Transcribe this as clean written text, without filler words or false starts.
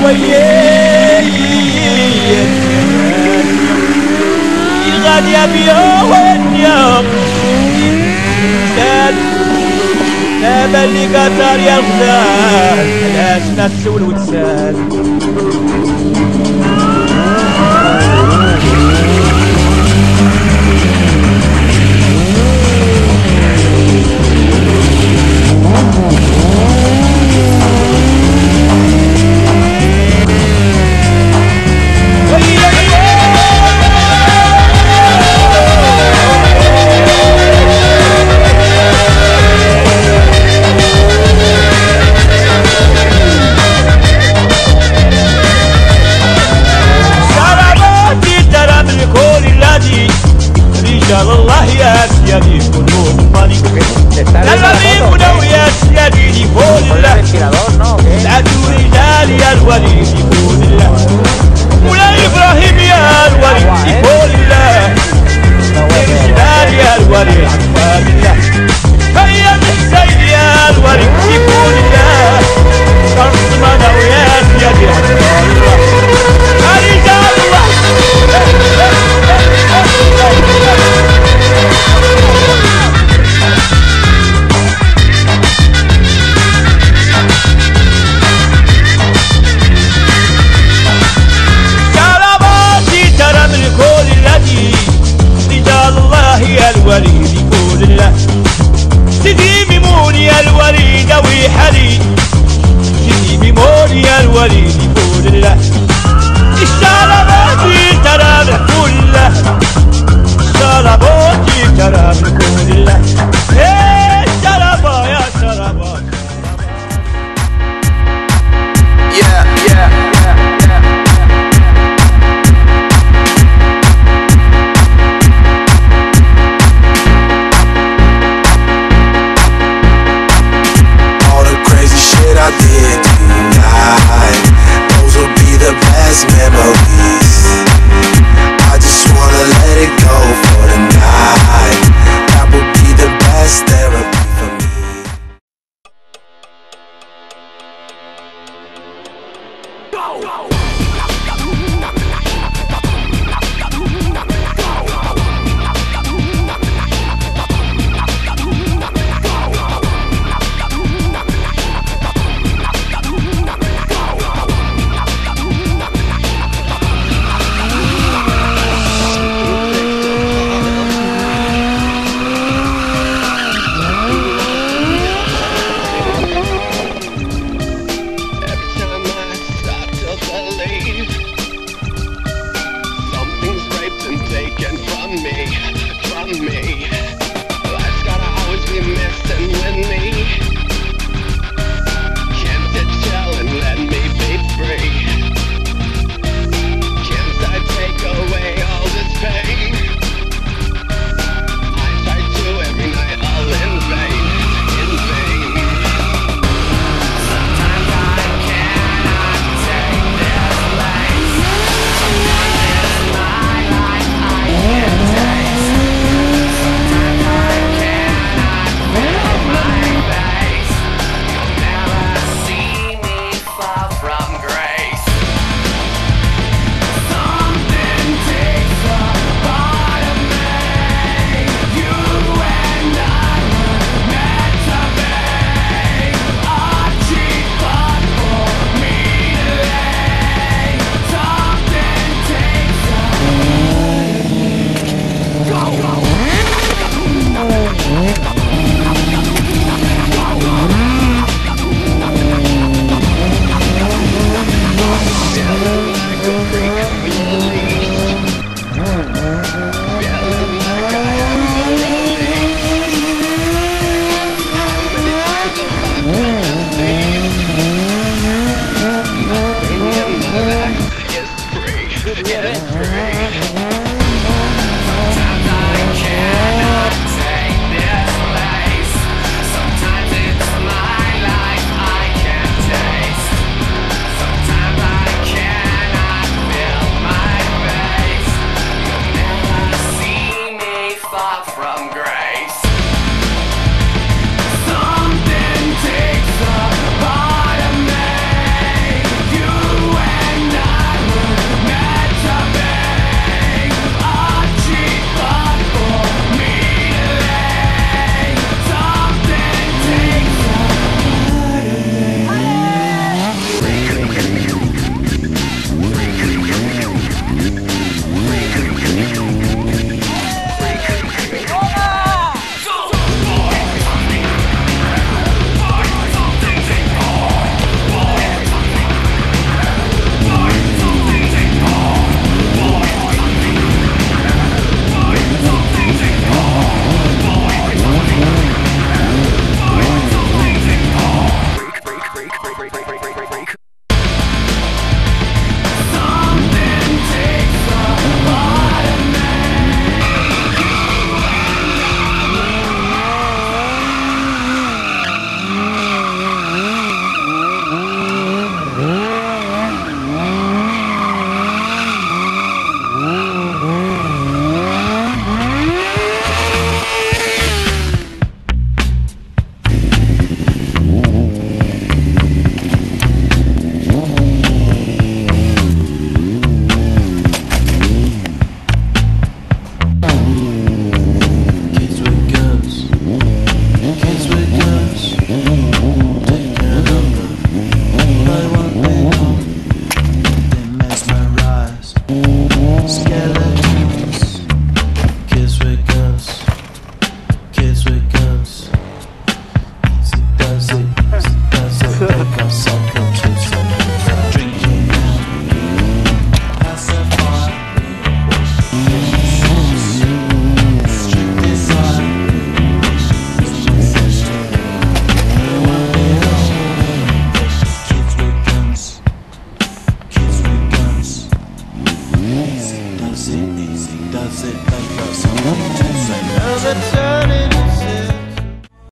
وياي الغالية بيوم يوم كان نابا اللي قطر يا الغزال علاش ما تسول وتسال رجال الله يا سيدي كلوا مالي الذين ويا سيدي يقول الله سعدوا رجال يا الوليد يقول الله مولاي ابراهيم يا الوليد يقول الله رجال يا الوليد يقول الله هيا الحسين يا الوليد يقول الله فرصنا ويا سيدي يقول الله رجال الله رجال الله يا الوليد يقول الله سيدي ميمون يا الوليد ويحلي سيدي ميمون يا الوليد يقول الله الشربات ترى كله الشربات ترى كل الله الشربات يا شربات I did tonight, those will be the best memories. I just wanna let it go for the night. That would be the best something to say. Another turn